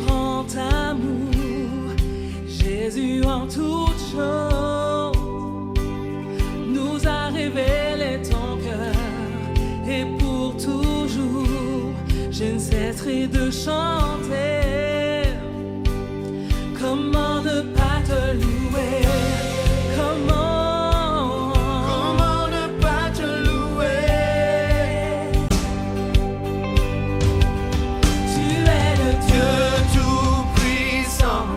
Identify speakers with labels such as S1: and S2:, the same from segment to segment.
S1: grand amour, Jésus en toute chose nous a révélé ton cœur, et pour toujours je ne cesserai de chanter. Comment ne pas te louer? Comment ne pas te louer? Tu es le Dieu tout-puissant,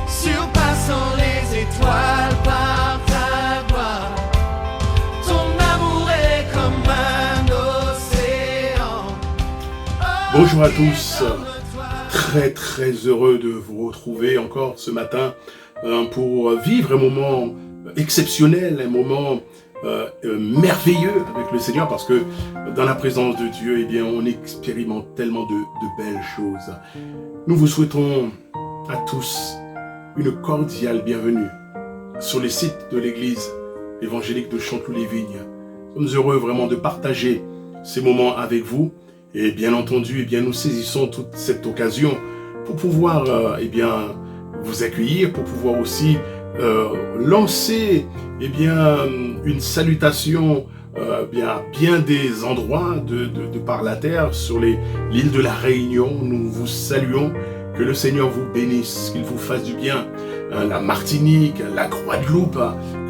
S1: surpassant les étoiles par ta gloire. Ton amour est comme un océan.
S2: Bonjour à tous, très heureux de vous retrouver encore ce matin pour vivre un moment exceptionnel, un moment merveilleux avec le Seigneur, parce que dans la présence de Dieu, eh bien, on expérimente tellement de belles choses. Nous vous souhaitons à tous une cordiale bienvenue sur les sites de l'église évangélique de Chanteloup-les-Vignes. Nous sommes heureux vraiment de partager ces moments avec vous. Et bien entendu, eh bien, nous saisissons toute cette occasion pour pouvoir eh bien, vous accueillir, pour pouvoir aussi lancer eh bien, une salutation bien des endroits de par la terre, sur l'île de la Réunion. Nous vous saluons, que le Seigneur vous bénisse, qu'il vous fasse du bien. La Martinique, la Guadeloupe,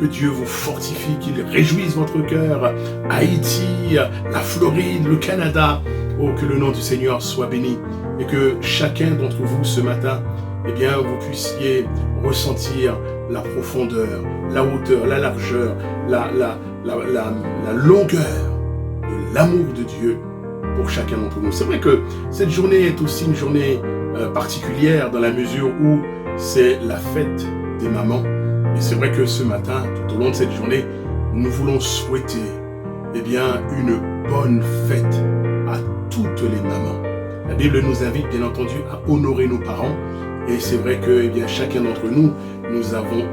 S2: que Dieu vous fortifie, qu'il réjouisse votre cœur. Haïti, la Floride, le Canada. Oh, que le nom du Seigneur soit béni, et que chacun d'entre vous ce matin, eh bien, vous puissiez ressentir la profondeur, la hauteur, la largeur, la longueur de l'amour de Dieu pour chacun d'entre nous. C'est vrai que cette journée est aussi une journée particulière, dans la mesure où c'est la fête des mamans. Et c'est vrai que ce matin, tout au long de cette journée, nous voulons souhaiter eh bien, une bonne fête à toutes les mamans. La Bible nous invite bien entendu à honorer nos parents, et c'est vrai que eh bien, chacun d'entre nous, nous avons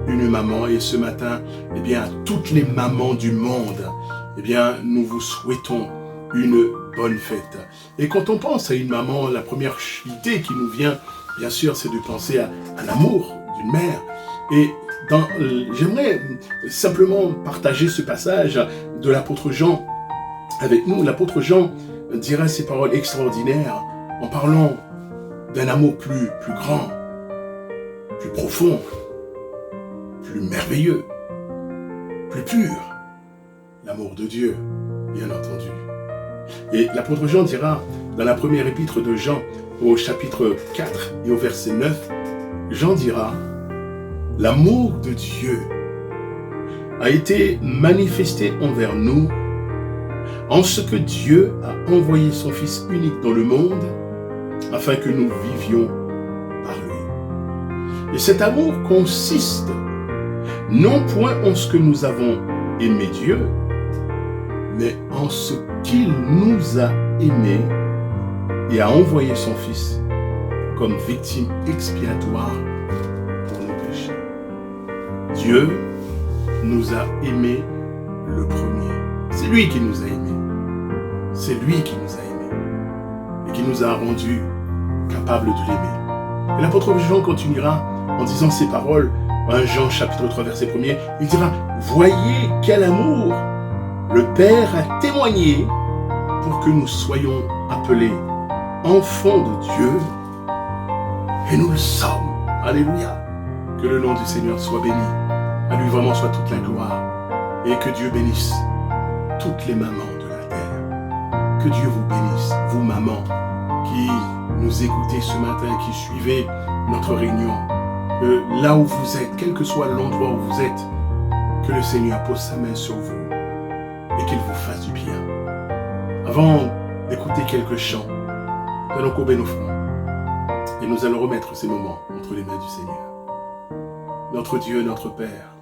S2: une maman, et ce matin, eh bien, à toutes les mamans du monde, eh bien, nous vous souhaitons une bonne fête. Et quand on pense à une maman, la première idée qui nous vient, bien sûr, c'est de penser à l'amour d'une mère. Et j'aimerais simplement partager ce passage de l'apôtre Jean avec nous. L'apôtre Jean dira ces paroles extraordinaires en parlant d'un amour plus grand, plus profond, plus merveilleux, plus pur, l'amour de Dieu, bien entendu. Et l'apôtre Jean dira dans la première épître de Jean, au chapitre 4 et au verset 9, Jean dira: l'amour de Dieu a été manifesté envers nous en ce que Dieu a envoyé son Fils unique dans le monde afin que nous vivions par lui. Et cet amour consiste non point en ce que nous avons aimé Dieu, mais en ce qu'il nous a aimés et a envoyé son Fils comme victime expiatoire pour nos péchés. Dieu nous a aimés le premier. C'est lui qui nous a aimés. C'est lui qui nous a aimés et qui nous a rendus capables de l'aimer. Et l'apôtre Jean continuera en disant ces paroles, 1 Jean chapitre 3 verset 1er, il dira: voyez quel amour le Père a témoigné pour que nous soyons appelés enfants de Dieu, et nous le sommes. Alléluia. Que le nom du Seigneur soit béni. À lui vraiment soit toute la gloire. Et que Dieu bénisse toutes les mamans de la terre. Que Dieu vous bénisse, vous mamans qui nous écoutez ce matin, qui suivez notre réunion. Là où vous êtes, quel que soit l'endroit où vous êtes, que le Seigneur pose sa main sur vous et qu'il vous fasse du bien. Avant d'écouter quelques chants, nous allons courber nos fronts et nous allons remettre ces moments entre les mains du Seigneur. Notre Dieu, notre Père,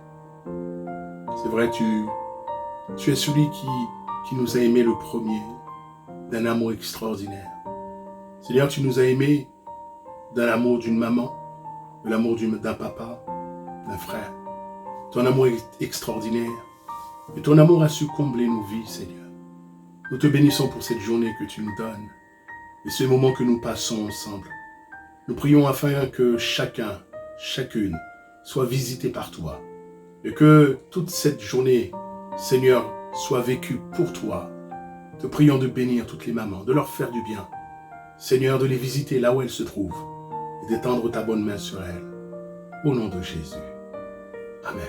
S2: c'est vrai, tu es celui qui nous a aimés le premier, d'un amour extraordinaire. Seigneur, tu nous as aimés d'un amour d'une maman, de l'amour d'un papa, d'un frère. Ton amour est extraordinaire. Et ton amour a su combler nos vies, Seigneur. Nous te bénissons pour cette journée que tu nous donnes. et ce moment que nous passons ensemble. Nous prions afin que chacun, chacune, soit visité par toi et que toute cette journée, Seigneur, soit vécue pour toi. Te prions de bénir toutes les mamans, de leur faire du bien. Seigneur, de les visiter là où elles se trouvent et d'étendre ta bonne main sur elles. Au nom de Jésus. Amen.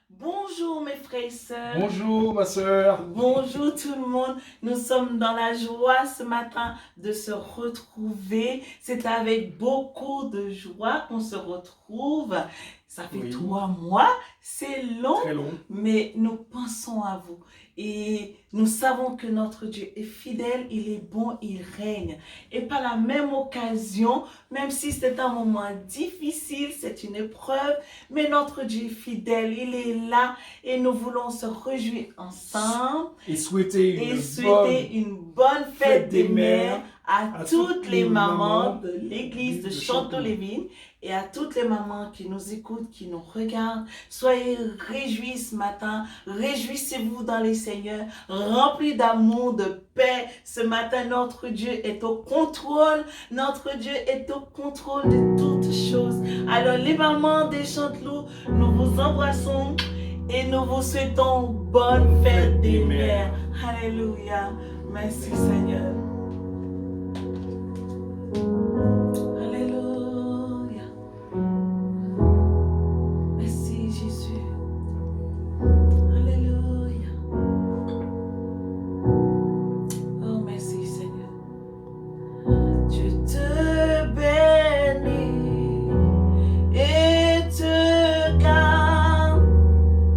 S3: Bonjour mes frères et sœurs.
S4: Bonjour ma sœur.
S3: Bonjour tout le monde. Nous sommes dans la joie ce matin de se retrouver. C'est avec beaucoup de joie qu'on se retrouve. Ça fait
S4: Oui.
S3: 3 mois, c'est long,
S4: Très long.
S3: mais nous pensons à vous. Et nous savons que notre Dieu est fidèle, il est bon, il règne. Et par la même occasion, même si c'est un moment difficile, c'est une épreuve, mais notre Dieu est fidèle, il est là et nous voulons se réjouir ensemble
S4: Et souhaiter
S3: une bonne fête des mères à
S4: à
S3: toutes les mamans de l'église de Chanteau-les-Vignes et à toutes les mamans qui nous écoutent, qui nous regardent. Soyez réjouis ce matin, réjouissez-vous dans les Seigneurs, remplis d'amour, de paix. Ce matin, notre Dieu est au contrôle, notre Dieu est au contrôle de toutes choses. Alors les mamans des Chanteloup, nous vous embrassons et nous vous souhaitons bonne fête des mères. Alléluia. Merci Seigneur. Alléluia. Merci Jésus. Alléluia. Oh, merci Seigneur. Dieu te bénit et te garde.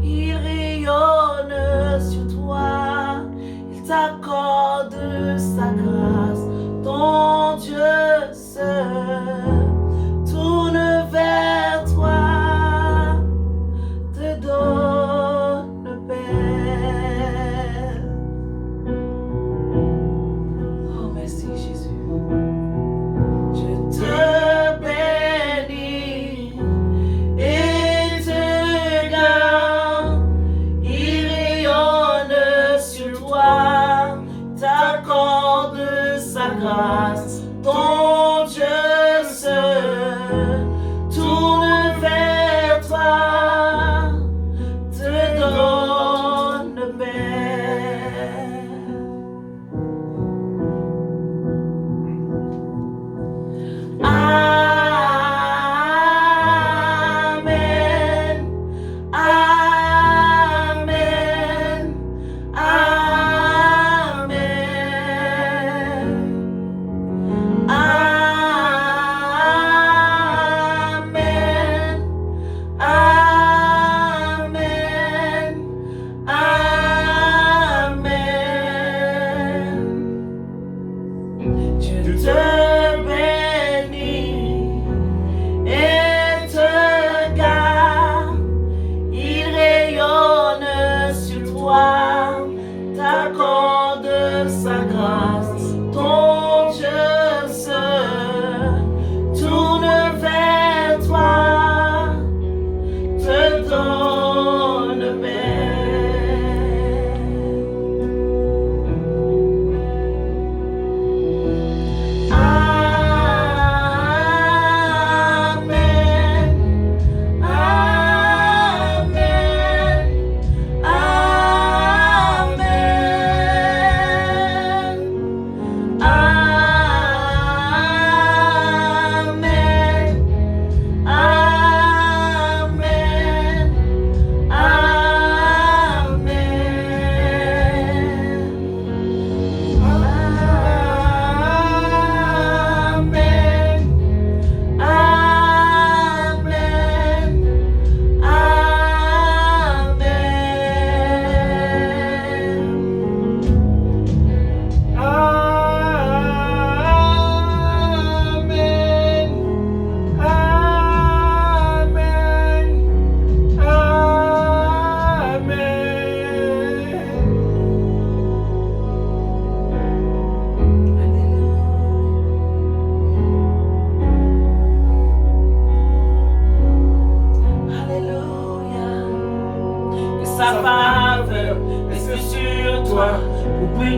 S3: Il rayonne sur toi. Il t'accorde sa grâce. Ton Dieu se tourne vers toi, te donne paix. Oh, merci Jésus. Je te bénis et te garde. Il rayonne sur toi, t'accorde sa grâce. Ton Dieu se tourne vers toi, te donne paix. Amen. Amen. Amen. Amen. Amen. Amen. Dieu te bénit et te garde. Il rayonne sur toi, t'accorde sa grâce. Ton Dieu se tourne vers toi, te donne paix. Amen. Amen. Amen.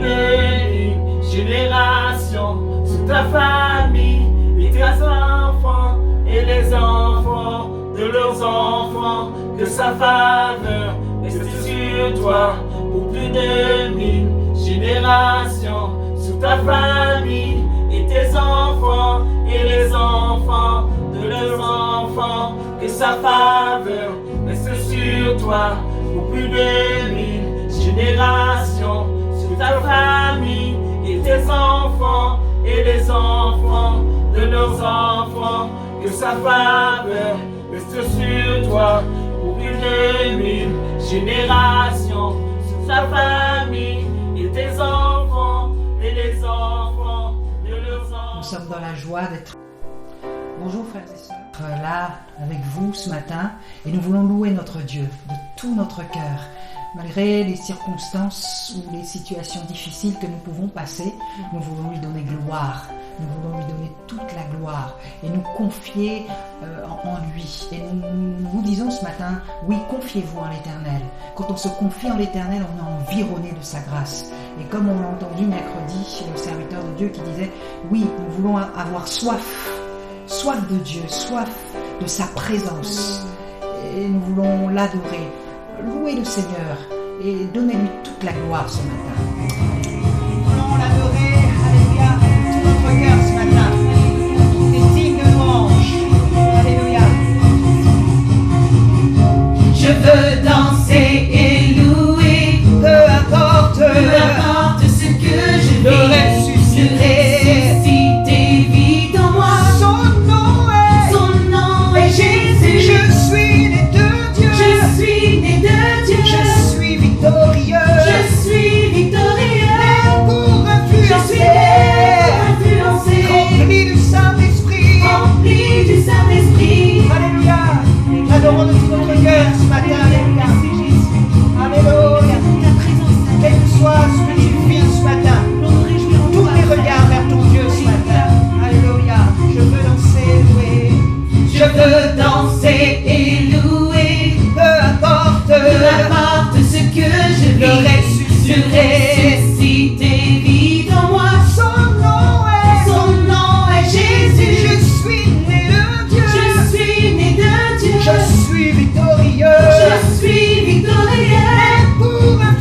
S3: d'une génération sur ta famille et tes enfants et les enfants de leurs enfants, que sa faveur reste sur toi pour plus de 1000 générations sur ta famille et tes enfants et les enfants de leurs enfants, que sa faveur reste sur toi pour plus de 1000 générations sur ta famille et tes enfants et les enfants de leurs enfants, que sa faveur reste sur toi pour plus de 1000 générations sur ta famille et tes enfants et les enfants de leurs enfants.
S5: Nous sommes dans la joie d'être. Bonjour frères et sœurs, là avec vous ce matin et nous voulons louer notre Dieu de tout notre cœur. Malgré les circonstances ou les situations difficiles que nous pouvons passer, nous voulons lui donner gloire. Nous voulons lui donner toute la gloire et nous confier en lui. Et nous vous disons ce matin, oui, confiez-vous en l'Éternel. Quand on se confie en l'Éternel, on est environné de sa grâce. Et comme on l'a entendu mercredi, le serviteur de Dieu qui disait, oui, nous voulons avoir soif de Dieu, soif de sa présence. Et nous voulons l'adorer, louer le Seigneur et donner-lui toute la gloire ce matin.
S6: Nous voulons l'adorer, alléluia, tout notre cœur ce matin. Il est digne de louange. Alléluia.
S1: Je veux danser et louer,
S6: Peu importe
S1: ce que je
S6: le
S1: vis,
S6: ressuscité.
S1: vit en moi. Son nom est Jésus.
S6: Je suis né de Dieu.
S1: Je suis né de Dieu.
S6: Je suis victorieux.
S1: Je suis victorieux.
S6: Pour
S1: Je suis né pour influencer.
S6: rempli du Saint-Esprit.
S1: Rempli du Saint-Esprit.
S6: Alléluia. Adorons de tout notre cœur ce matin. Alléluia. Alléluia. Quel que soit ce que tu vis ce matin, tourne les regards vers ton Dieu ce matin. Alléluia. Je veux danser, louer.
S1: Je veux danser et louer.
S6: Peu importe
S1: Ce que je
S6: le
S1: vis, ressuscité vit en moi. Son nom est Jésus.
S6: Je suis né de Dieu.
S1: Je suis né de Dieu.
S6: Je suis victorieux.
S1: Je suis victorieux.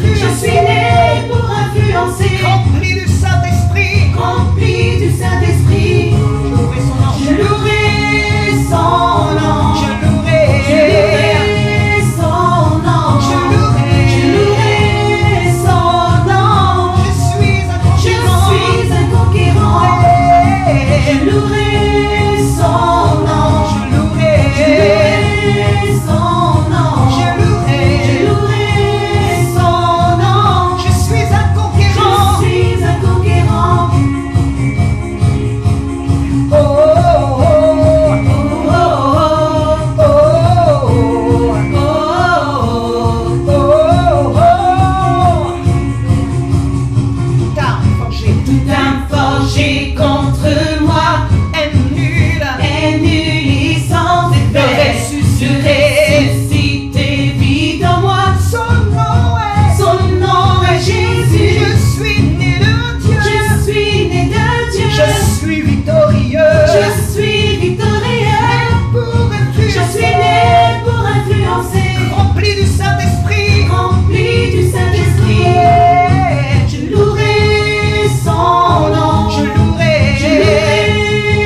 S1: Je suis né pour influencer.
S6: Rempli du Saint-Esprit.
S1: Rempli du Saint-Esprit.
S6: Je louerai son nom.
S1: Je louerai son nom.
S6: Je louerai son nom.
S1: Je louerai son nom.
S6: Je suis un
S1: Je
S6: conquérant.
S1: suis un conquérant. Je
S6: Je
S1: louerai son nom.
S6: Je louerai.
S1: Je louerai son nom.
S6: Je louerai.
S1: Je louerai son nom.
S6: Je suis un conquérant.
S1: Je suis un conquérant.
S6: Oh, oh, oh,
S1: Oh,
S6: oh, oh,
S1: oh, oh,
S6: oh, oh. Tout arme forgée
S1: tout un forgé contre moi
S6: est nulle.
S1: est nul et sans
S6: Le
S1: effet.
S6: ressuscité.
S1: Ressuscité vit en moi.
S6: Son nom est
S1: Jésus.
S6: Je suis né de Dieu.
S1: Je suis né de Dieu.
S6: Je suis victorieux.
S1: Je suis victorieux.
S6: Pour
S1: Je suis né pour influencer.
S6: rempli du Saint-Esprit.
S1: Rempli du Saint-Esprit. Je louerai son nom.
S6: Je louerai.
S1: Je louerai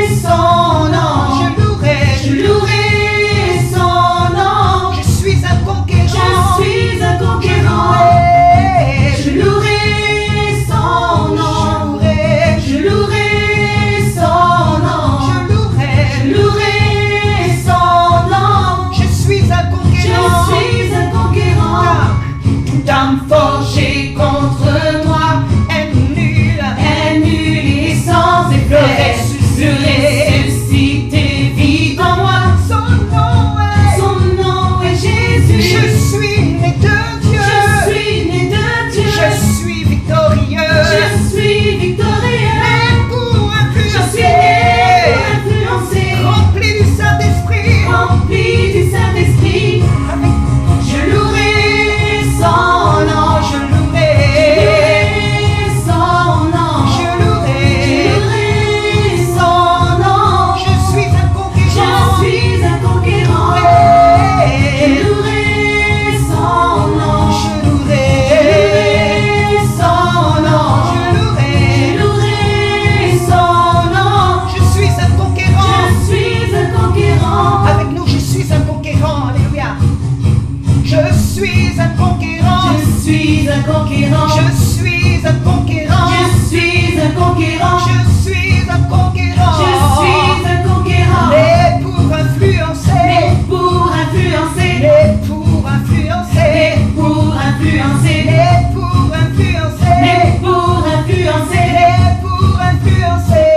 S1: conquérant.
S6: Je suis un conquérant.
S1: Je suis un conquérant.
S6: Je suis un conquérant.
S1: Je suis un conquérant.
S6: Mais pour influencer.
S1: Mais pour influencer.
S6: Mais pour influencer.
S1: Mais pour influencer.
S6: Mais pour influencer.
S1: Mais pour influencer.
S6: Mais pour influencer.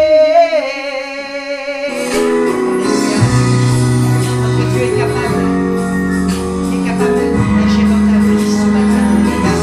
S6: Notre Dieu est capable. Il est capable d'agir dans ta vie ce matin. Alléluia.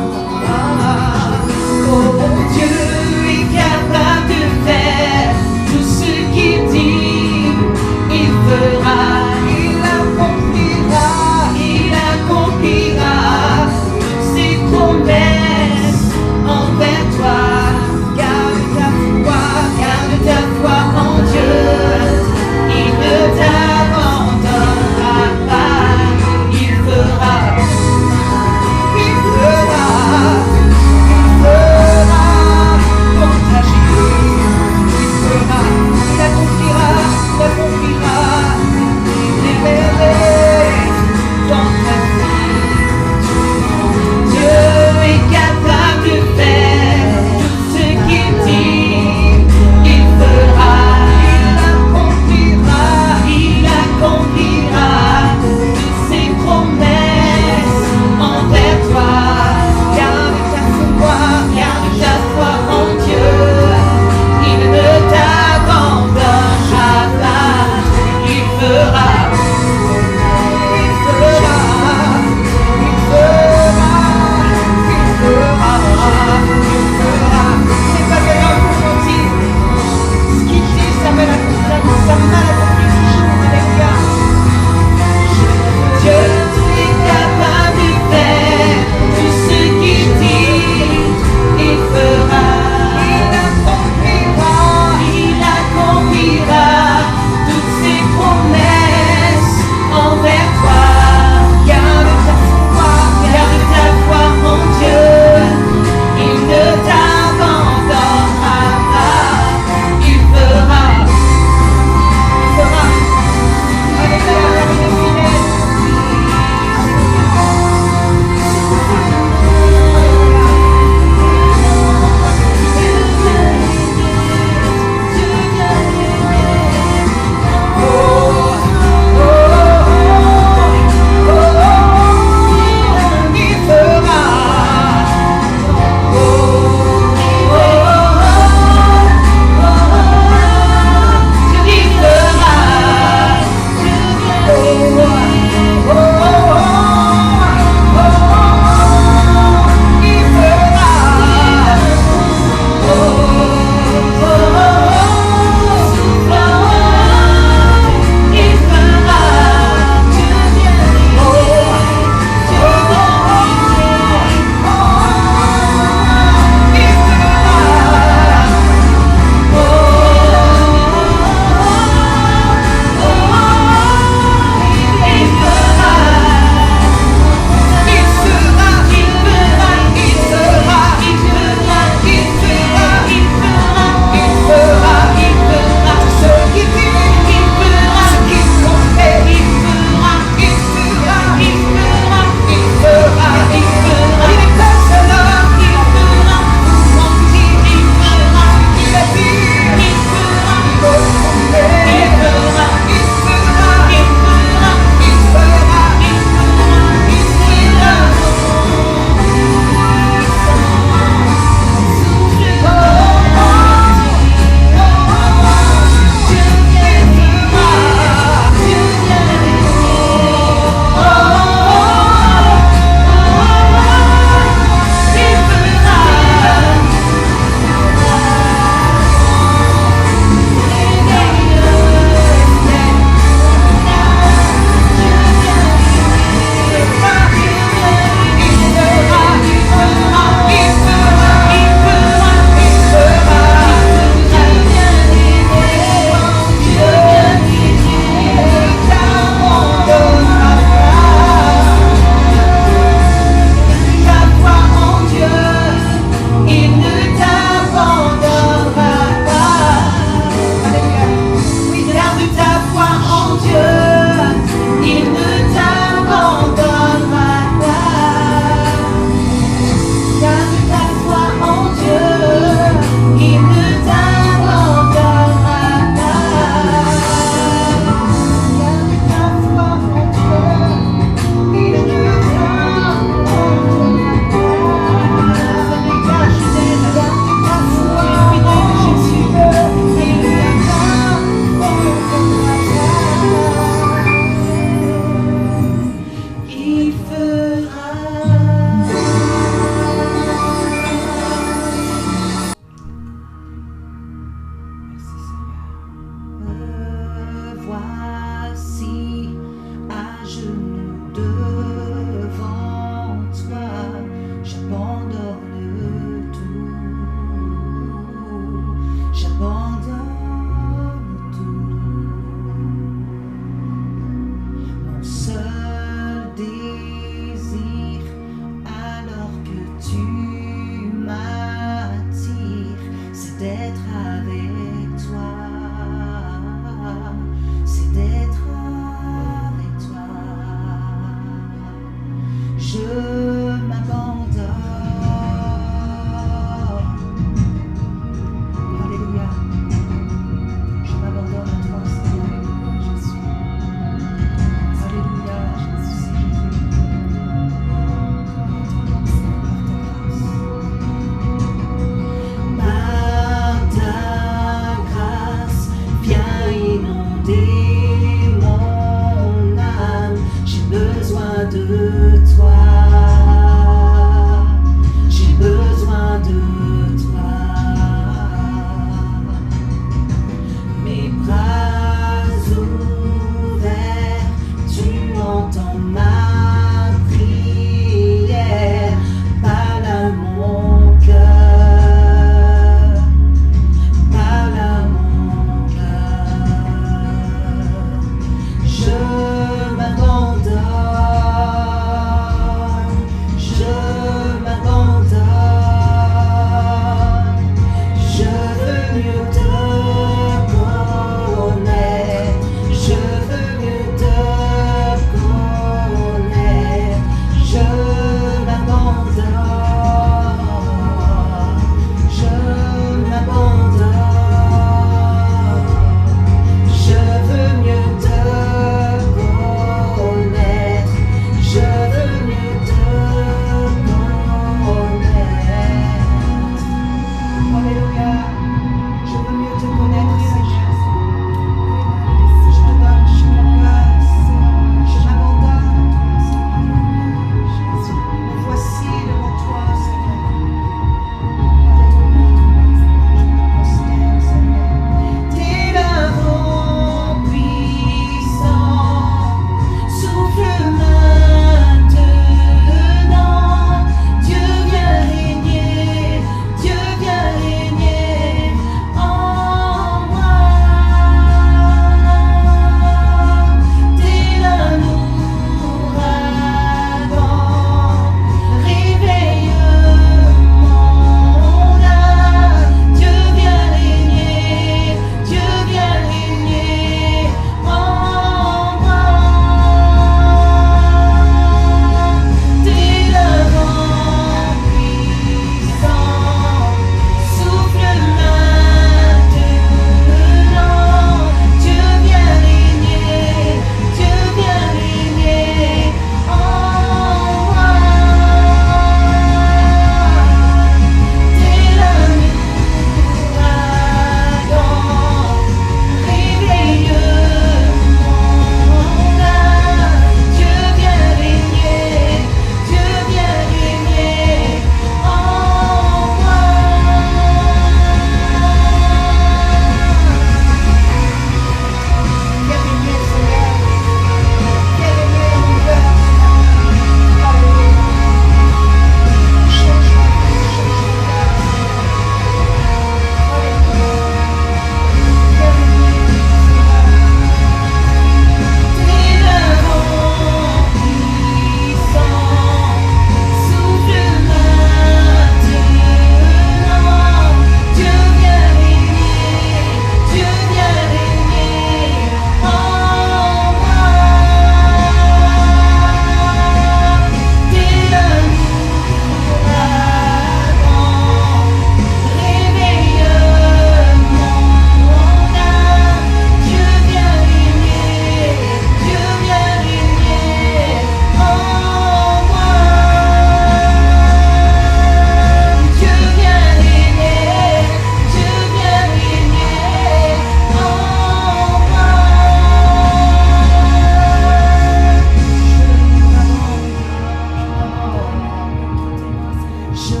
S6: Je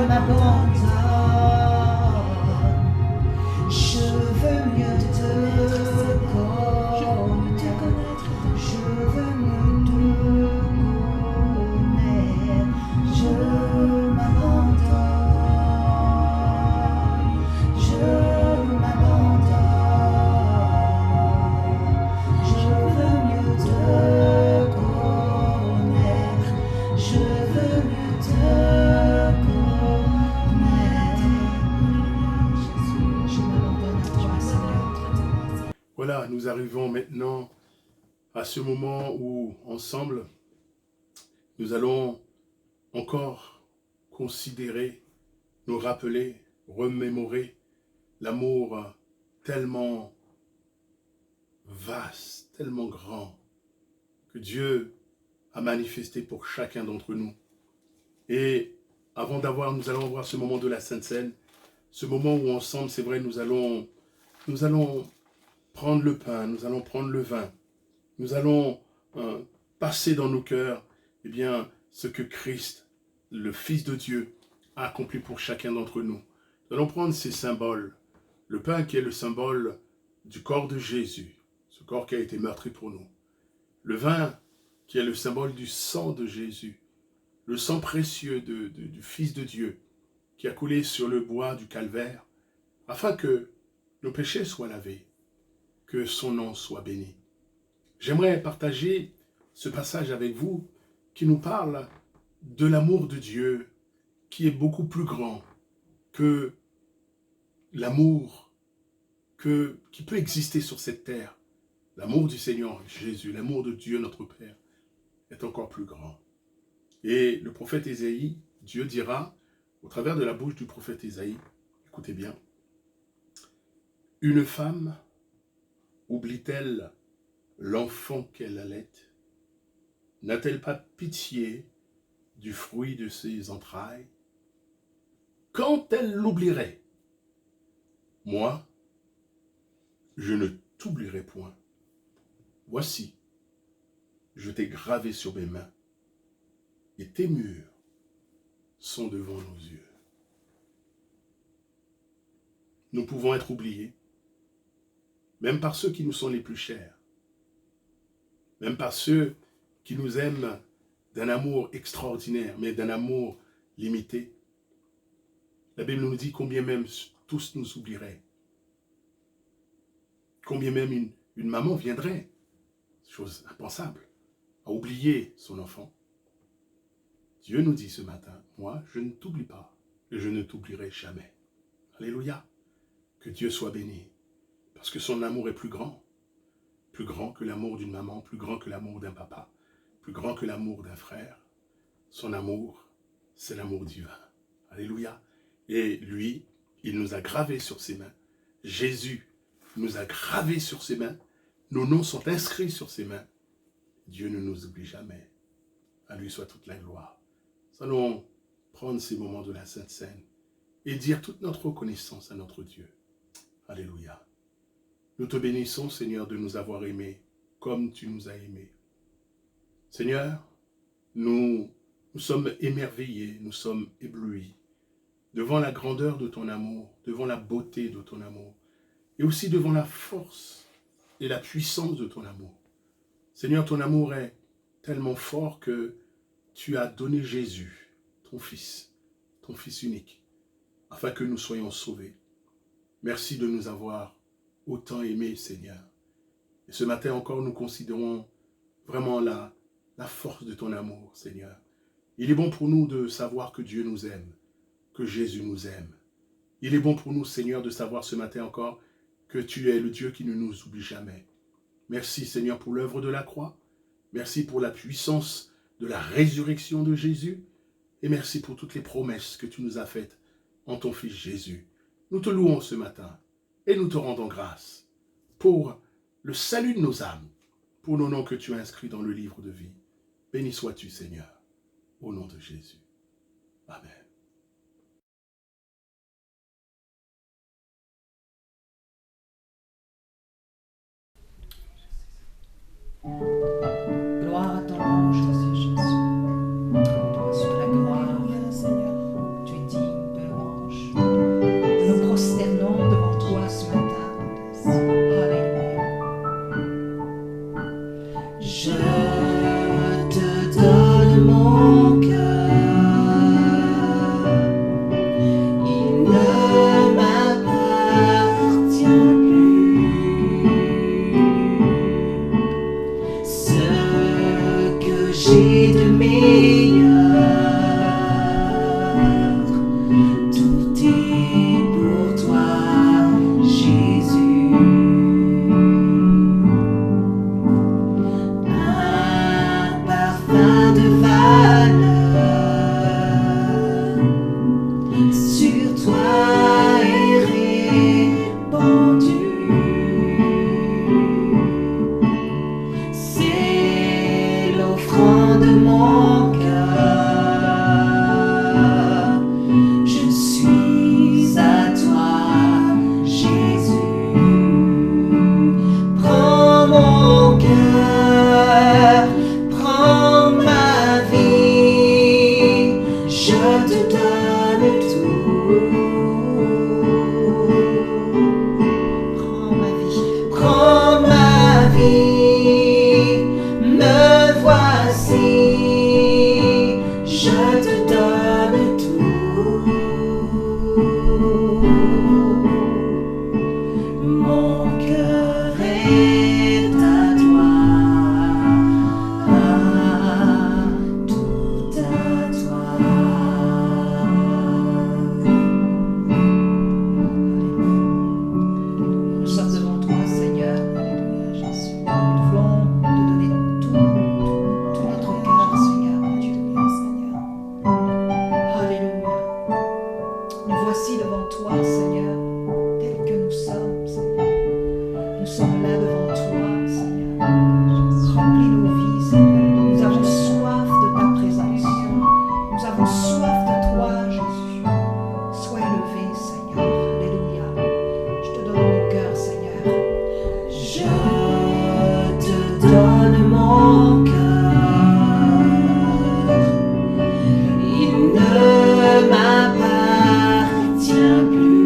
S6: m'abandonne. Je veux mieux te connaître. Je veux mieux te connaître. Je m'abandonne. Je m'abandonne. Je veux mieux te connaître. Je veux mieux te connaître. Jésus, je m'abandonne à toi, Seigneur.
S2: Voilà, nous arrivons maintenant à ce moment où, ensemble, nous allons encore considérer, nous rappeler, remémorer l'amour tellement vaste, tellement grand, que Dieu a manifesté pour chacun d'entre nous. Et nous allons avoir ce moment de la Sainte Seine, ce moment où ensemble, c'est vrai, nous allons prendre le pain, nous allons prendre le vin, nous allons passer dans nos cœurs, eh bien, ce que Christ, le Fils de Dieu, a accompli pour chacun d'entre nous. Nous allons prendre ces symboles, le pain qui est le symbole du corps de Jésus, ce corps qui a été meurtri pour nous, le vin qui est le symbole du sang de Jésus, le sang précieux du Fils de Dieu, qui a coulé sur le bois du calvaire, afin que nos péchés soient lavés, que son nom soit béni. J'aimerais partager ce passage avec vous qui nous parle de l'amour de Dieu qui est beaucoup plus grand que l'amour qui peut exister sur cette terre. L'amour du Seigneur Jésus, l'amour de Dieu notre Père est encore plus grand. Et le prophète Ésaïe, Dieu dira, au travers de la bouche du prophète Ésaïe, écoutez bien, « Une femme oublie-t-elle l'enfant qu'elle allait? N'a-t-elle pas pitié du fruit de ses entrailles? Quand elle l'oublierait, moi, je ne t'oublierai point. Voici, je t'ai gravé sur mes mains, et tes murs sont devant nos yeux. » Nous pouvons être oubliés, même par ceux qui nous sont les plus chers, même par ceux qui nous aiment d'un amour extraordinaire, mais d'un amour limité. La Bible nous dit combien même tous nous oublieraient, combien même une maman viendrait, chose impensable, à oublier son enfant. Dieu nous dit ce matin, moi je ne t'oublie pas, et je ne t'oublierai jamais. Alléluia, que Dieu soit béni, parce que son amour est plus grand que l'amour d'une maman, plus grand que l'amour d'un papa, plus grand que l'amour d'un frère. Son amour, c'est l'amour divin. Alléluia. Et lui, il nous a gravés sur ses mains. Jésus nous a gravés sur ses mains. Nos noms sont inscrits sur ses mains. Dieu ne nous oublie jamais. À lui soit toute la gloire. Nous allons prendre ces moments de la Sainte Seine et dire toute notre reconnaissance à notre Dieu. Alléluia. Nous te bénissons, Seigneur, de nous avoir aimés comme tu nous as aimés. Seigneur, nous sommes émerveillés, nous sommes éblouis devant la grandeur de ton amour, devant la beauté de ton amour, et aussi devant la force et la puissance de ton amour. Seigneur, ton amour est tellement fort que tu as donné Jésus, ton Fils unique, afin que nous soyons sauvés. Merci de nous avoir autant aimés, Seigneur. Et ce matin encore, nous considérons vraiment la force de ton amour, Seigneur. Il est bon pour nous de savoir que Dieu nous aime, que Jésus nous aime. Il est bon pour nous, Seigneur, de savoir ce matin encore que tu es le Dieu qui ne nous oublie jamais. Merci, Seigneur, pour l'œuvre de la croix. Merci pour la puissance de la résurrection de Jésus. Et merci pour toutes les promesses que tu nous as faites en ton Fils Jésus. Nous te louons ce matin et nous te rendons grâce pour le salut de nos âmes, pour nos noms que tu as inscrits dans le livre de vie. Béni sois-tu, Seigneur, au nom de Jésus. Amen.
S5: Gloire à ton nom, Jésus. Toi, sur la gloire, Seigneur.
S6: donne tout. Prends ma vie, me voici, je te donne tout. Mon cœur est à toi, tout à toi.
S5: Nous sommes devant toi, Seigneur. Alléluia, Jésus. Nous voulons te donner tout notre cœur, Seigneur. Alléluia, Seigneur. Alléluia. Nous voici devant toi, Seigneur, tels que nous sommes, Seigneur. Nous sommes là devant toi, Seigneur. Remplis nos vies, Seigneur. Nous avons soif de ta présence. Nous avons soif de toi, Jésus. Sois élevé, Seigneur. Alléluia. Je te donne mon cœur, Seigneur.
S6: Je te donne mon cœur, il ne m'appartient plus.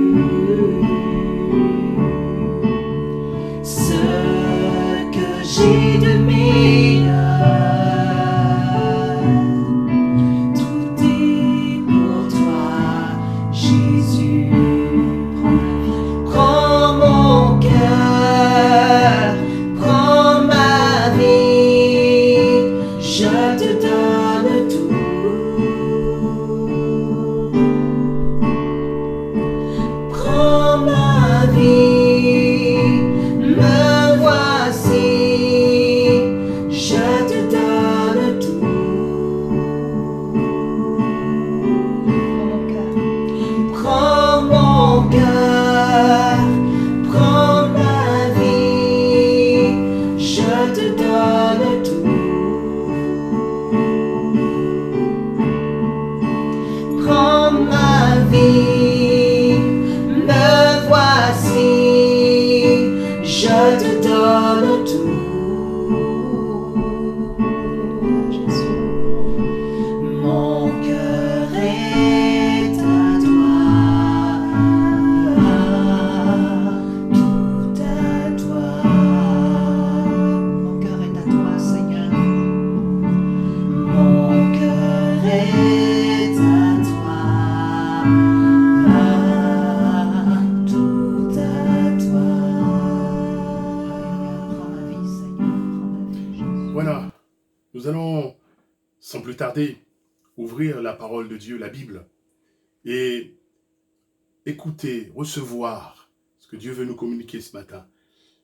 S6: Ce que j'ai de meilleur, tout est pour toi, Jésus. Prends mon cœur, prends ma vie, je te donne tout. Prends ma vie, me voici, je te donne tout.
S5: Prends mon cœur.
S6: Prends mon cœur, prends ma vie, je te donne tout. Prends ma vie, me voici, je te donne tout. Mon cœur est à toi, tout à toi.
S5: Mon cœur est à toi, Seigneur.
S6: Mon cœur est à toi, tout à toi.
S5: Alléluia. Prends ma vie, Seigneur. Prends ma vie.
S2: Voilà, nous allons sans plus tarder ouvrir la parole de Dieu, la Bible, et écouter, recevoir ce que Dieu veut nous communiquer ce matin.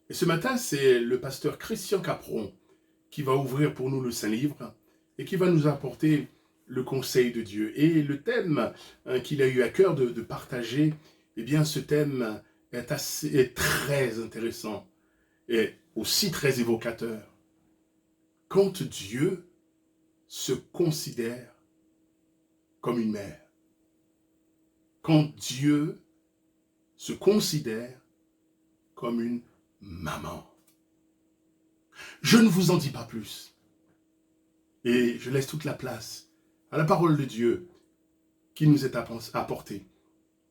S2: Et ce matin, c'est le pasteur Christian Capron qui va ouvrir pour nous le Saint-Livre et qui va nous apporter le conseil de Dieu. Et le thème qu'il a eu à cœur de partager, eh bien ce thème est très intéressant et aussi très évocateur. Quand Dieu se considère comme une mère, quand Dieu se considère comme une maman. Je ne vous en dis pas plus. Et je laisse toute la place à la parole de Dieu qui nous est apportée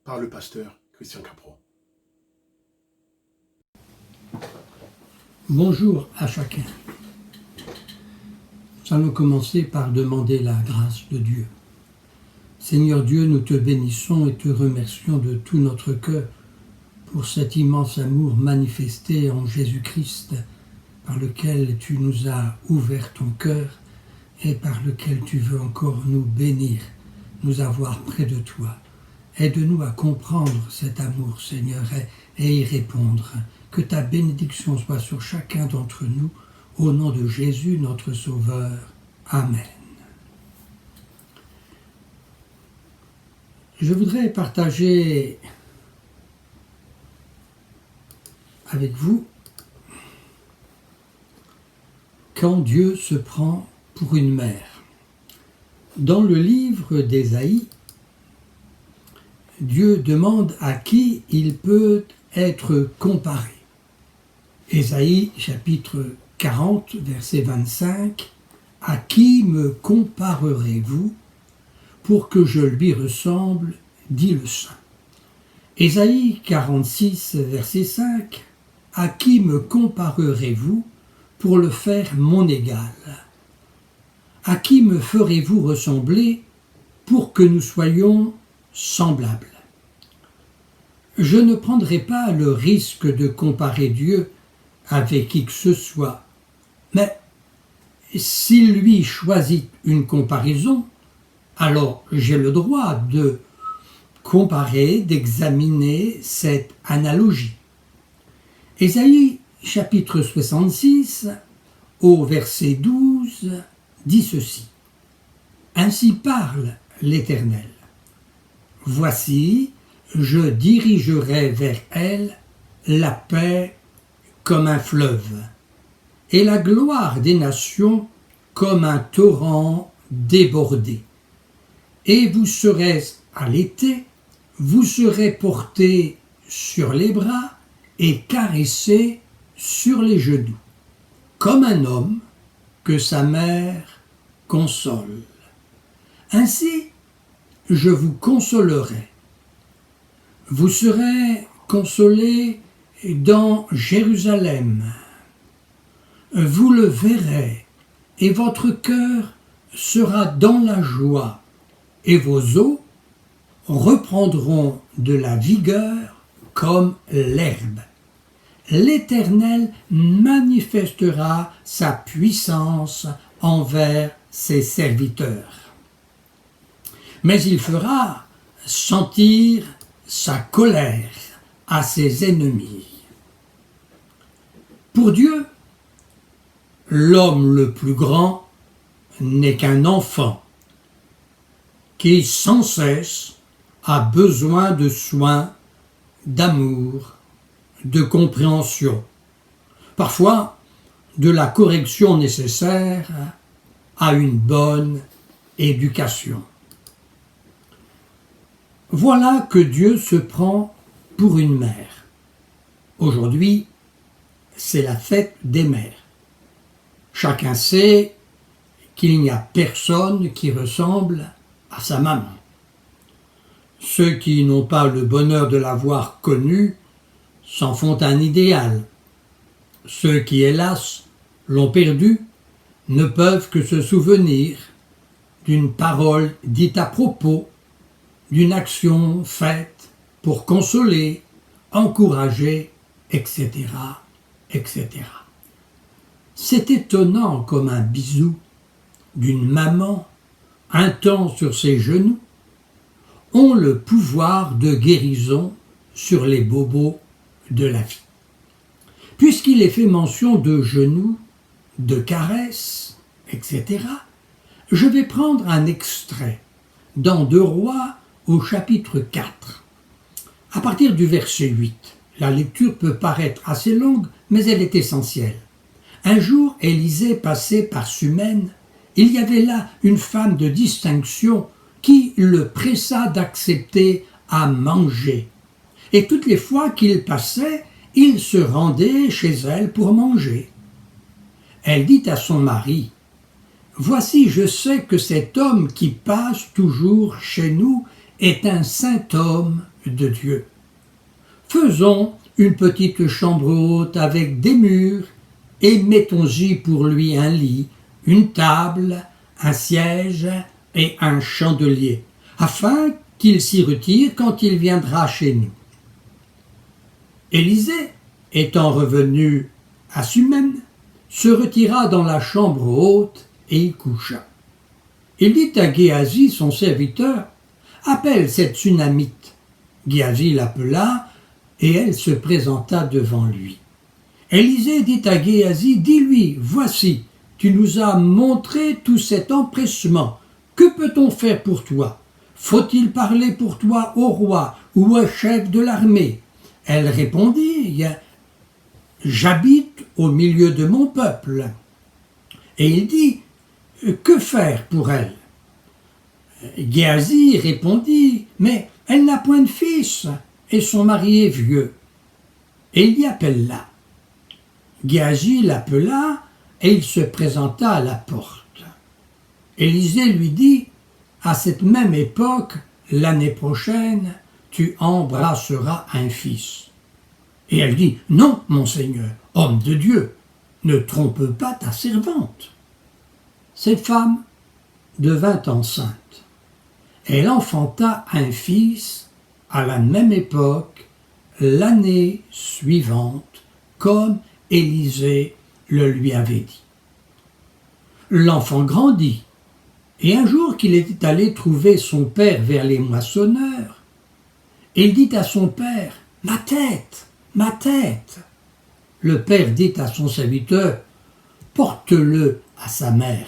S2: par le pasteur Christian Capron.
S7: Bonjour à chacun. Nous allons commencer par demander la grâce de Dieu. Seigneur Dieu, nous te bénissons et te remercions de tout notre cœur pour cet immense amour manifesté en Jésus-Christ, par lequel tu nous as ouvert ton cœur et par lequel tu veux encore nous bénir, nous avoir près de toi. Aide-nous à comprendre cet amour, Seigneur, et y répondre. Que ta bénédiction soit sur chacun d'entre nous, au nom de Jésus, notre Sauveur. Amen. Je voudrais partager avec vous quand Dieu se prend pour une mère. Dans le livre d'Ésaïe, Dieu demande à qui il peut être comparé. Ésaïe chapitre 40, verset 25, « À qui me comparerez-vous? pour que je lui ressemble, dit le saint. Ésaïe 46, verset 5. À qui me comparerez-vous pour le faire mon égal? À qui me ferez-vous ressembler pour que nous soyons semblables? Je ne prendrai pas le risque de comparer Dieu avec qui que ce soit, mais s'il lui choisit une comparaison, alors j'ai le droit de comparer, d'examiner cette analogie. Ésaïe chapitre 66, au verset 12, dit ceci. Ainsi parle l'Éternel. Voici, je dirigerai vers elle la paix comme un fleuve, et la gloire des nations comme un torrent débordé. Et vous serez à l'été, vous serez portés sur les bras et caressés sur les genoux, comme un homme que sa mère console. Ainsi, je vous consolerai. Vous serez consolés dans Jérusalem. Vous le verrez, et votre cœur sera dans la joie, et vos os reprendront de la vigueur comme l'herbe. L'Éternel manifestera sa puissance envers ses serviteurs. Mais il fera sentir sa colère à ses ennemis. Pour Dieu, l'homme le plus grand n'est qu'un enfant qui sans cesse a besoin de soins, d'amour, de compréhension, parfois de la correction nécessaire à une bonne éducation. Voilà que Dieu se prend pour une mère. Aujourd'hui, c'est la fête des mères. Chacun sait qu'il n'y a personne qui ressemble à sa maman. Ceux qui n'ont pas le bonheur de l'avoir connue s'en font un idéal. Ceux qui, hélas, l'ont perdue ne peuvent que se souvenir d'une parole dite à propos, d'une action faite pour consoler, encourager, etc., etc. C'est étonnant comme un bisou d'une maman, un temps sur ses genoux, ont le pouvoir de guérison sur les bobos de la vie. Puisqu'il est fait mention de genoux, de caresses, etc., je vais prendre un extrait dans 2 Rois au chapitre 4. À partir du verset 8, la lecture peut paraître assez longue, mais elle est essentielle. Un jour, Élisée passait par Sumène. Il y avait là une femme de distinction qui le pressa d'accepter à manger. Et toutes les fois qu'il passait, il se rendait chez elle pour manger. Elle dit à son mari, « Voici, je sais que cet homme qui passe toujours chez nous est un saint homme de Dieu. Faisons une petite chambre haute avec des murs et mettons-y pour lui un lit, une table, un siège et un chandelier, afin qu'il s'y retire quand il viendra chez nous. » Élisée, étant revenu à Sumène, se retira dans la chambre haute et y coucha. Il dit à Géasi, son serviteur, « Appelle cette Sunamite. » Géasi l'appela, et elle se présenta devant lui. Élisée dit à Géasi, « Dis-lui, voici, tu nous as montré tout cet empressement. Que peut-on faire pour toi? Faut-il parler pour toi au roi ou au chef de l'armée ?» Elle répondit, « J'habite au milieu de mon peuple. » Et il dit, « Que faire pour elle ?» Géasi répondit, « Mais elle n'a point de fils, et son mari est vieux. » Et il y appela. Géasi l'appela, et il se présenta à la porte. Élisée lui dit, « à cette même époque, l'année prochaine, tu embrasseras un fils. Et elle dit, non, mon Seigneur, homme de Dieu, ne trompe pas ta servante. Cette femme devint enceinte. Elle enfanta un fils à la même époque, l'année suivante, comme Élisée le lui avait dit. L'enfant grandit, et un jour qu'il était allé trouver son père vers les moissonneurs, il dit à son père, « Ma tête, ma tête !» Le père dit à son serviteur, « Porte-le à sa mère. »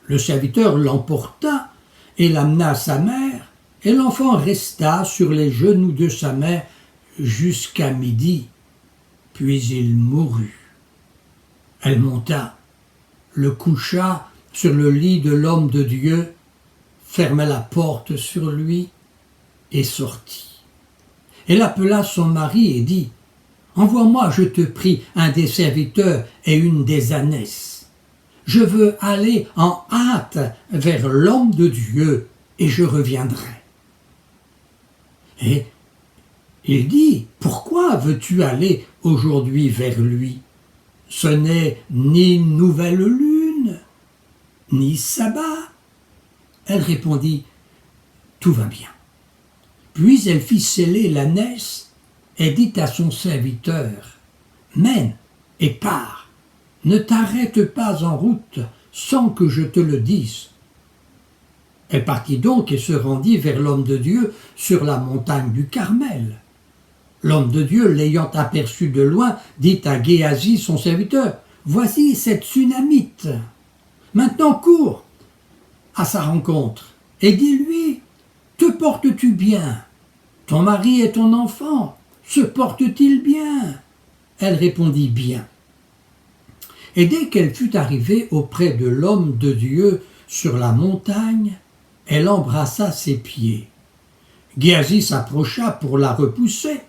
S7: Le serviteur l'emporta et l'amena à sa mère, et l'enfant resta sur les genoux de sa mère jusqu'à midi, puis il mourut. Elle monta, le coucha sur le lit de l'homme de Dieu, ferma la porte sur lui et sortit. Elle appela son mari et dit, « Envoie-moi, je te prie, un des serviteurs et une des ânesses. Je veux aller en hâte vers l'homme de Dieu et je reviendrai. » Et il dit, « Pourquoi veux-tu aller aujourd'hui vers lui? Ce n'est ni nouvelle lune, ni sabbat. » Elle répondit, « Tout va bien. » Puis elle fit sceller l'ânesse et dit à son serviteur, « Mène et pars, ne t'arrête pas en route sans que je te le dise. » Elle partit donc et se rendit vers l'homme de Dieu sur la montagne du Carmel. L'homme de Dieu, l'ayant aperçu de loin, dit à Géasi, son serviteur, « Voici cette Sunamite. Maintenant cours à sa rencontre et dis-lui, « Te portes-tu bien? Ton mari et ton enfant, se portent-ils bien ?» Elle répondit, « Bien. » Et dès qu'elle fut arrivée auprès de l'homme de Dieu sur la montagne, elle embrassa ses pieds. Géasi s'approcha pour la repousser,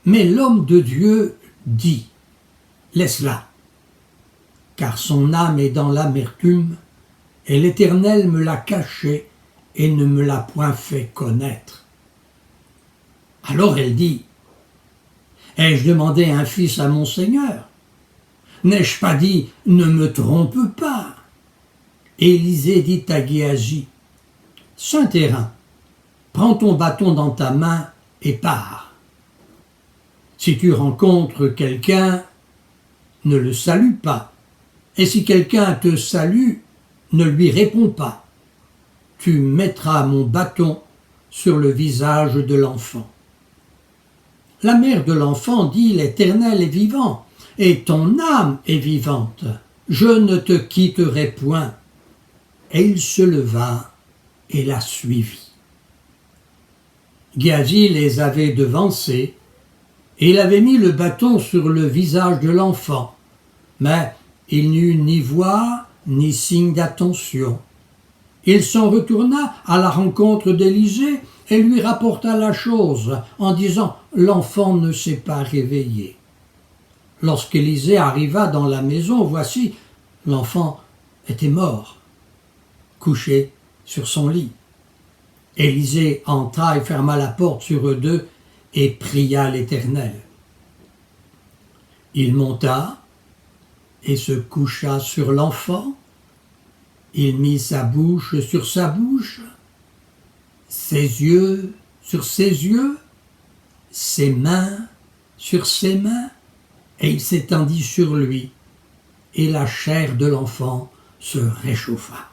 S7: mais l'homme de Dieu dit, « Laisse-la, car son âme est dans l'amertume, et l'Éternel me l'a cachée et ne me l'a point fait connaître. » Alors elle dit, « Ai-je demandé un fils à mon Seigneur? N'ai-je pas dit, ne me trompe pas? » Élisée dit à Géasi, « Saint-Hérin, prends ton bâton dans ta main et pars. Si tu rencontres quelqu'un, ne le salue pas, et si quelqu'un te salue, ne lui réponds pas. Tu mettras mon bâton sur le visage de l'enfant. » La mère de l'enfant dit, « L'Éternel est vivant, et ton âme est vivante. Je ne te quitterai point. » Et il se leva et la suivit. Géasi les avait devancés, et il avait mis le bâton sur le visage de l'enfant, mais il n'eut ni voix ni signe d'attention. Il s'en retourna à la rencontre d'Élisée et lui rapporta la chose en disant « L'enfant ne s'est pas réveillé. » Lorsqu'Élisée arriva dans la maison, voici, l'enfant était mort, couché sur son lit. Élisée entra et ferma la porte sur eux deux et pria l'Éternel. Il monta et se coucha sur l'enfant. Il mit sa bouche sur sa bouche, ses yeux sur ses yeux, ses mains sur ses mains, et il s'étendit sur lui, et la chair de l'enfant se réchauffa.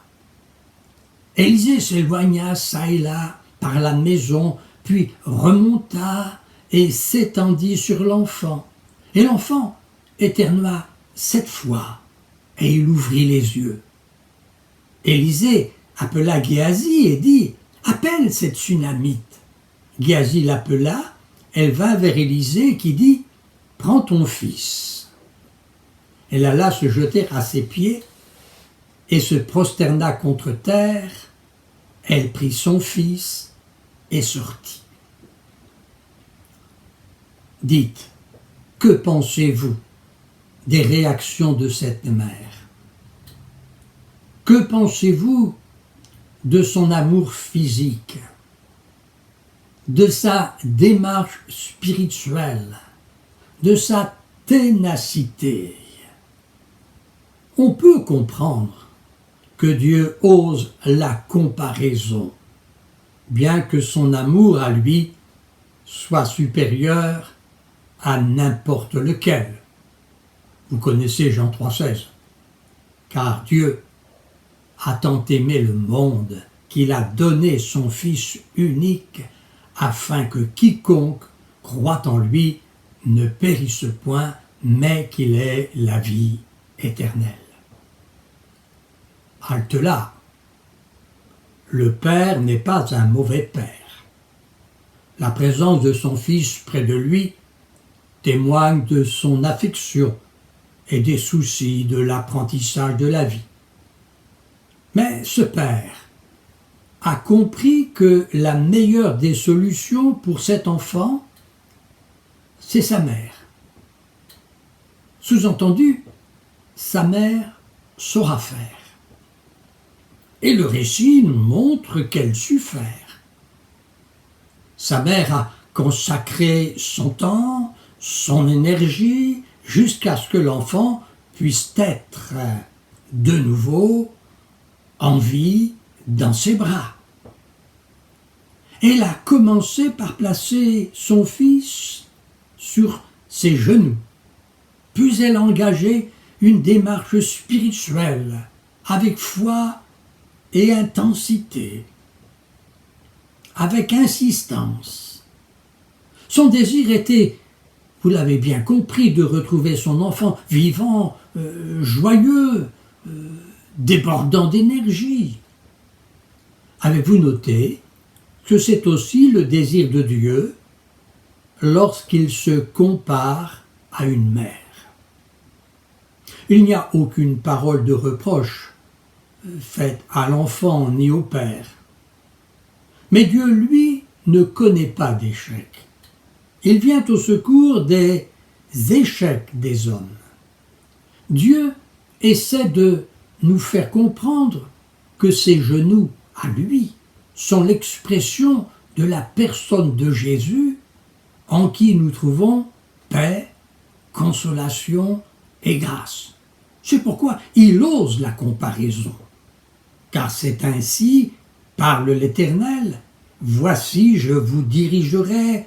S7: Élisée s'éloigna çà et là par la maison, puis remonta et s'étendit sur l'enfant. Et l'enfant éternua 7 fois, et il ouvrit les yeux. Élisée appela Géasi et dit « Appelle cette Sunamite. » Géasi l'appela, elle vint vers Élisée qui dit « Prends ton fils. » Elle alla se jeter à ses pieds et se prosterna contre terre. Elle prit son fils et sortit. Dites, que pensez-vous des réactions de cette mère? Que pensez-vous de son amour physique, de sa démarche spirituelle, de sa ténacité. On peut comprendre que Dieu ose la comparaison, bien que son amour à lui soit supérieur à n'importe lequel. Vous connaissez Jean 3,16. Car Dieu a tant aimé le monde qu'il a donné son Fils unique afin que quiconque croit en lui ne périsse point, mais qu'il ait la vie éternelle. Halte là. Le Père n'est pas un mauvais Père. La présence de son Fils près de lui témoigne de son affection et des soucis de l'apprentissage de la vie. Mais ce Père a compris que la meilleure des solutions pour cet enfant, c'est sa mère. Sous-entendu, sa mère saura faire. Et le récit nous montre qu'elle sut faire. Sa mère a consacré son temps, son énergie, jusqu'à ce que l'enfant puisse être de nouveau en vie dans ses bras. Elle a commencé par placer son fils sur ses genoux, puis elle a engagé une démarche spirituelle avec foi et intensité, avec insistance. Son désir était, vous l'avez bien compris, de retrouver son enfant vivant, joyeux, débordant d'énergie. Avez-vous noté que c'est aussi le désir de Dieu lorsqu'il se compare à une mère? Il n'y a aucune parole de reproche faite à l'enfant ni au père. Mais Dieu, lui, ne connaît pas d'échec. Il vient au secours des échecs des hommes. Dieu essaie de nous faire comprendre que ses genoux, à lui, sont l'expression de la personne de Jésus en qui nous trouvons paix, consolation et grâce. C'est pourquoi il ose la comparaison. Car c'est ainsi, parle l'Éternel, voici je dirigerai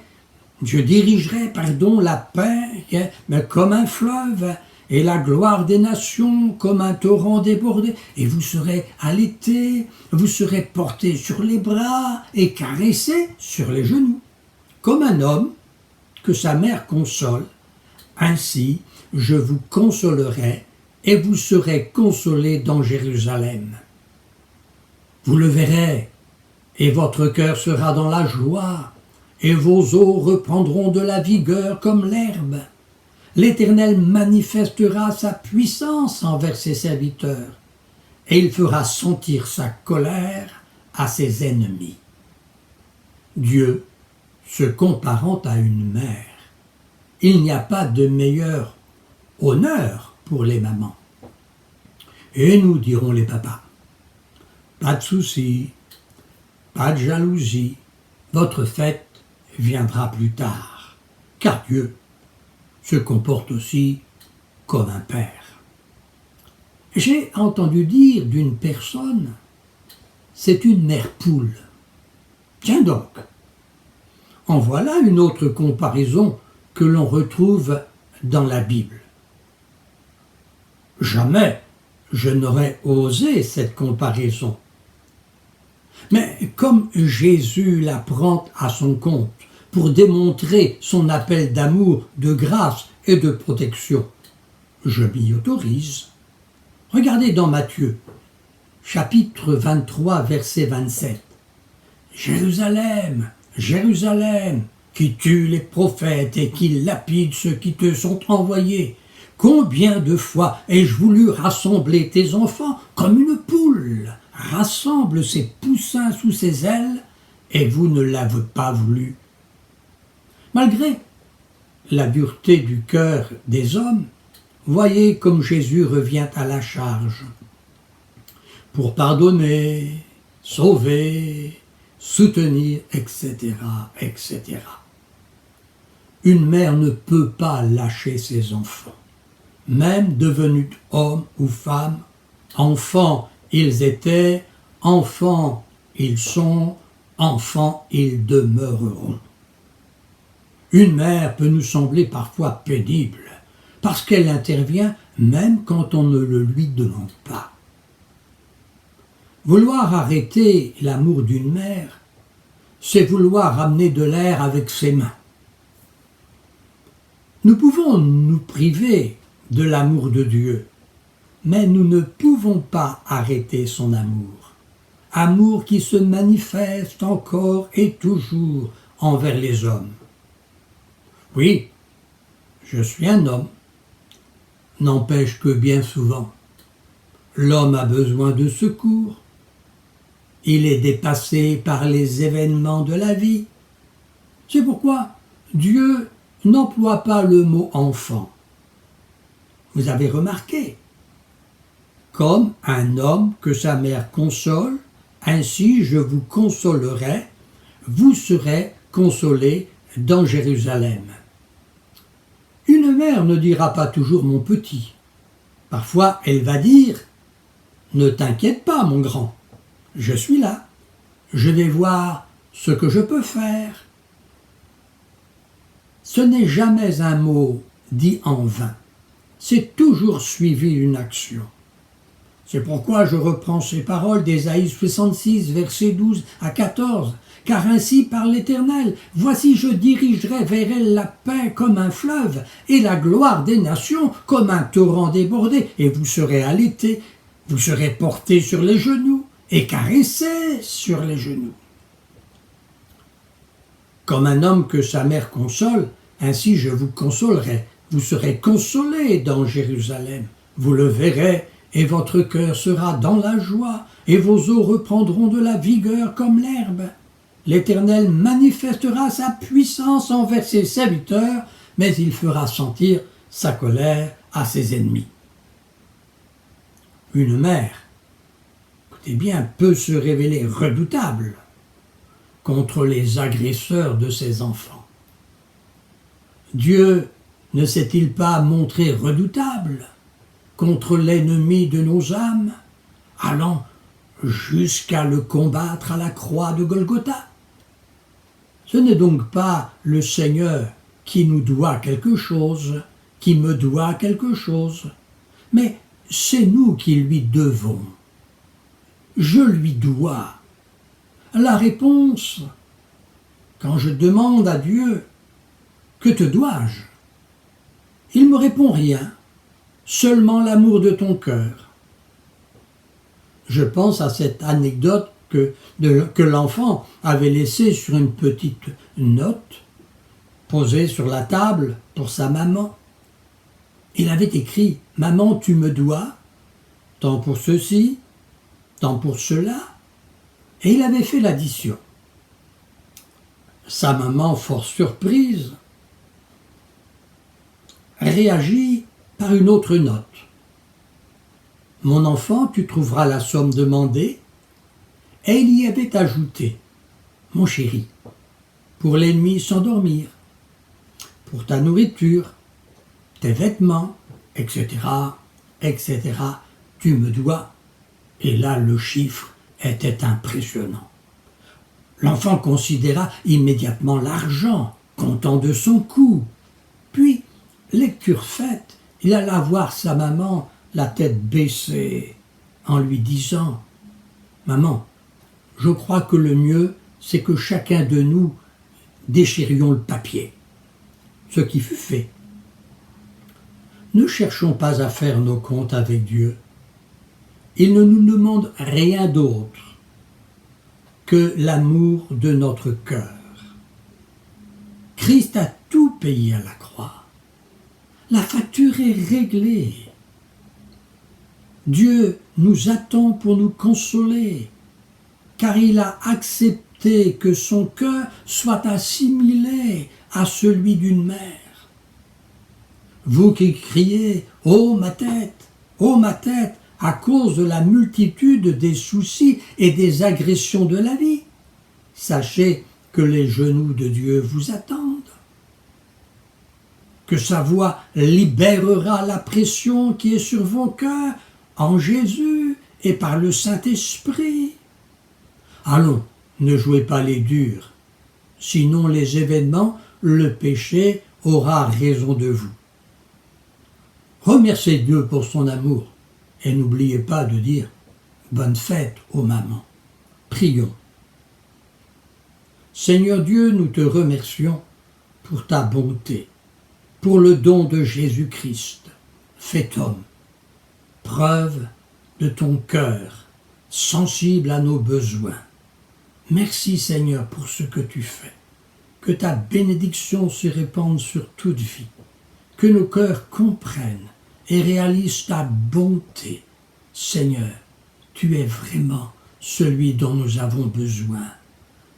S7: la paix comme un fleuve, et la gloire des nations comme un torrent débordé. Et vous serez allaités, vous serez portés sur les bras et caressés sur les genoux, comme un homme que sa mère console. Ainsi, je vous consolerai et vous serez consolés dans Jérusalem. Vous le verrez, et votre cœur sera dans la joie, et vos os reprendront de la vigueur comme l'herbe. L'Éternel manifestera sa puissance envers ses serviteurs, et il fera sentir sa colère à ses ennemis. Dieu, se comparant à une mère, il n'y a pas de meilleur honneur pour les mamans. Et nous dirons les papas, pas de souci, pas de jalousie, votre fête viendra plus tard, car Dieu se comporte aussi comme un père. J'ai entendu dire d'une personne, c'est une mère poule. Tiens donc, en voilà une autre comparaison que l'on retrouve dans la Bible. Jamais je n'aurais osé cette comparaison. Mais comme Jésus la prend à son compte pour démontrer son appel d'amour, de grâce et de protection, je m'y autorise. Regardez dans Matthieu, chapitre 23, verset 27. « Jérusalem, Jérusalem, qui tue les prophètes et qui lapide ceux qui te sont envoyés. Combien de fois ai-je voulu rassembler tes enfants comme une poule rassemble ses poussins sous ses ailes, et vous ne l'avez pas voulu. » Malgré la dureté du cœur des hommes, voyez comme Jésus revient à la charge pour pardonner sauver, soutenir, etc., etc. Une mère ne peut pas lâcher ses enfants, même devenus hommes ou femmes. Enfants ils étaient, enfants ils sont, enfants ils demeureront. Une mère peut nous sembler parfois pénible, parce qu'elle intervient même quand on ne le lui demande pas. Vouloir arrêter l'amour d'une mère, c'est vouloir amener de l'air avec ses mains. Nous pouvons nous priver de l'amour de Dieu, mais nous ne pouvons pas arrêter son amour. Amour qui se manifeste encore et toujours envers les hommes. Oui, je suis un homme. N'empêche que bien souvent, l'homme a besoin de secours. Il est dépassé par les événements de la vie. C'est pourquoi Dieu n'emploie pas le mot enfant. Vous avez remarqué, comme un homme que sa mère console, ainsi je vous consolerai, vous serez consolés dans Jérusalem. Une mère ne dira pas toujours mon petit. Parfois elle va dire ne t'inquiète pas mon grand, je suis là, je vais voir ce que je peux faire. Ce n'est jamais un mot dit en vain, c'est toujours suivi d'une action. C'est pourquoi je reprends ces paroles d'Ésaïe 66, versets 12 à 14. Car ainsi parle l'Éternel, voici je dirigerai vers elle la paix comme un fleuve, et la gloire des nations comme un torrent débordé, et vous serez allaités, vous serez portés sur les genoux, et caressés sur les genoux. Comme un homme que sa mère console, ainsi je vous consolerai, vous serez consolés dans Jérusalem, vous le verrez, et votre cœur sera dans la joie, et vos os reprendront de la vigueur comme l'herbe. L'Éternel manifestera sa puissance envers ses serviteurs, mais il fera sentir sa colère à ses ennemis. Une mère, écoutez bien, peut se révéler redoutable contre les agresseurs de ses enfants. Dieu ne s'est-il pas montré redoutable contre l'ennemi de nos âmes, allant jusqu'à le combattre à la croix de Golgotha? Ce n'est donc pas le Seigneur qui nous doit quelque chose, qui me doit quelque chose, mais c'est nous qui lui devons. Je lui dois. La réponse, quand je demande à Dieu « Que te dois-je ?» il me répond rien, seulement l'amour de ton cœur. Je pense à cette anecdote que l'enfant avait laissée sur une petite note posée sur la table pour sa maman. Il avait écrit « Maman, tu me dois, tant pour ceci, tant pour cela », et il avait fait l'addition. Sa maman, fort surprise, réagit par une autre note. « Mon enfant, tu trouveras la somme demandée. » Et il y avait ajouté « Mon chéri, pour l'ennemi s'endormir, pour ta nourriture, tes vêtements, etc., etc., tu me dois. » Et là, le chiffre était impressionnant. L'enfant considéra immédiatement l'argent, comptant de son coût. Puis, lecture faite, il alla voir sa maman, la tête baissée, en lui disant « Maman, je crois que le mieux, c'est que chacun de nous déchirions le papier. » Ce qui fut fait. Ne cherchons pas à faire nos comptes avec Dieu. Il ne nous demande rien d'autre que l'amour de notre cœur. Christ a tout payé à la croix. La facture est réglée. Dieu nous attend pour nous consoler, car il a accepté que son cœur soit assimilé à celui d'une mère. Vous qui criez « Oh ma tête !» à cause de la multitude des soucis et des agressions de la vie. Sachez que les genoux de Dieu vous attendent, que sa voix libérera la pression qui est sur vos cœurs en Jésus et par le Saint-Esprit. Allons, ne jouez pas les durs, sinon les événements, le péché aura raison de vous. Remerciez Dieu pour son amour et n'oubliez pas de dire bonne fête aux mamans. Prions. Seigneur Dieu, nous te remercions pour ta bonté, pour le don de Jésus-Christ, fait homme, preuve de ton cœur, sensible à nos besoins. Merci Seigneur pour ce que tu fais. Que ta bénédiction se répande sur toute vie, que nos cœurs comprennent et réalisent ta bonté. Seigneur, tu es vraiment celui dont nous avons besoin.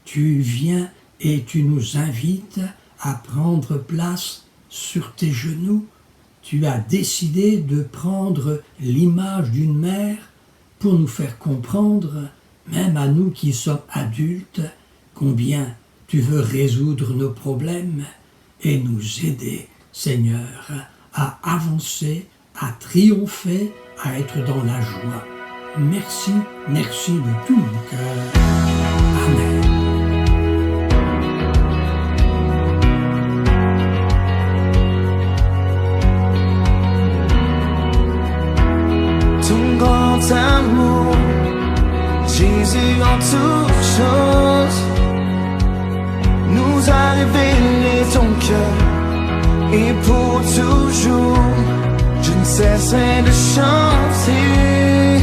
S7: Tu viens et tu nous invites à prendre place sur tes genoux. Tu as décidé de prendre l'image d'une mère pour nous faire comprendre, même à nous qui sommes adultes, combien tu veux résoudre nos problèmes et nous aider, Seigneur, à avancer, à triompher, à être dans la joie. Merci, merci de tout mon cœur. Amen.
S1: Ton grand amour, Jésus en toutes choses, nous a révélé ton cœur, et pour toujours, je ne cesserai de chanter.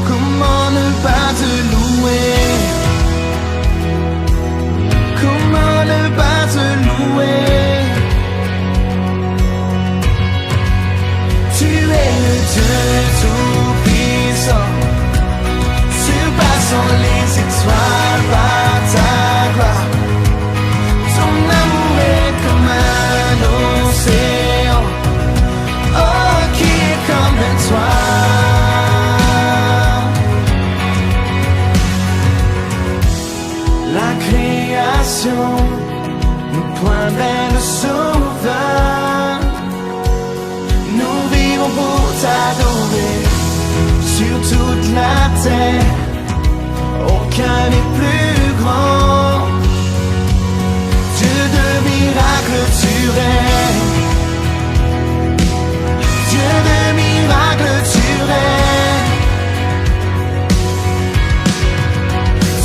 S1: Comment ne pas te louer? Comment ne pas te louer? Tu es le Dieu tout-puissant, surpassant les étoiles par ta gloire. Ton amour est comme un océan, oh qui est comme toi. La création nous pointe vers le Sauveur. Nous vivons pour t'adorer sur toute la terre. Aucun n'est plus grand. Dieu de miracles tu es. Dieu de miracles tu es.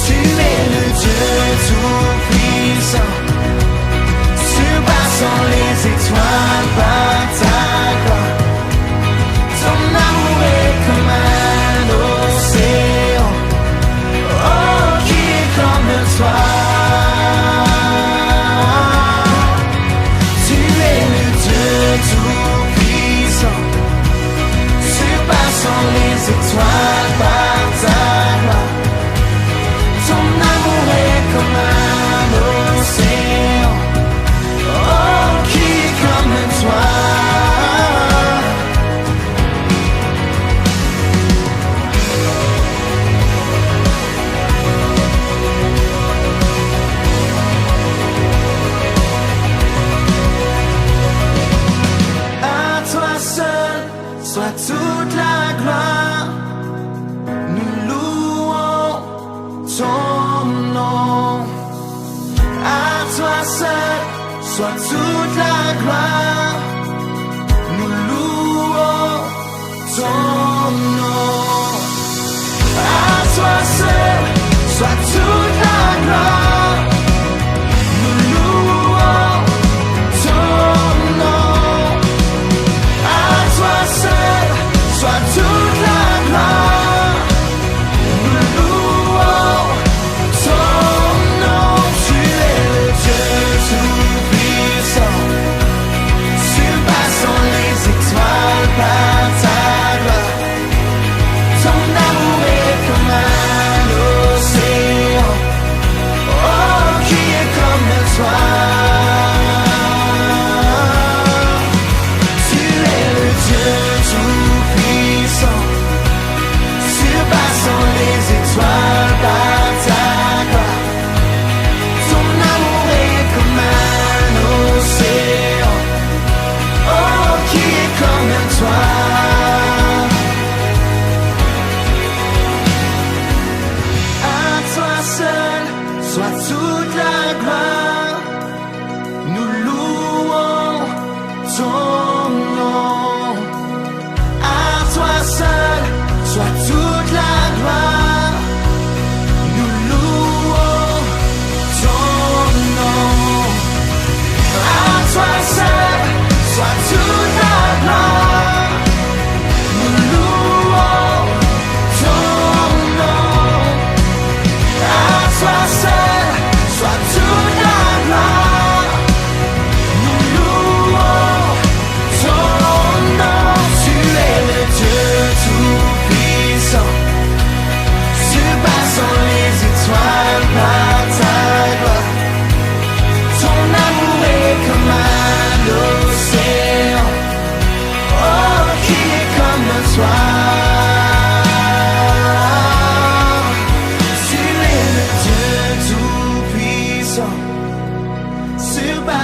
S1: Tu es le Dieu tout-puissant, surpassant les étoiles par ta gloire. Ton amour est comme un océan, oh qui est comme toi. Tu es le Dieu tout-puissant, surpassant les étoiles par ta gloire. Ton amour est comme un océan, oh qui est comme toi. À toi seul soit toute la gloire. Nous louons ton nom. À toi seul soit toute la gloire. Nous louons ton nom. À toi seul soit toute la gloire. Nous louons ton nom. À toi seul soit toute la gloire. Nous louons ton nom. Tu es le Dieu tout-puissant,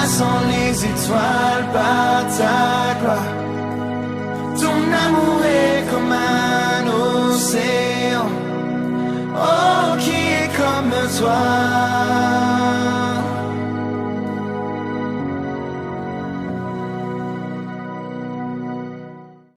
S1: dépassant les étoiles par ta gloire. Ton amour est comme un océan, oh qui est comme toi.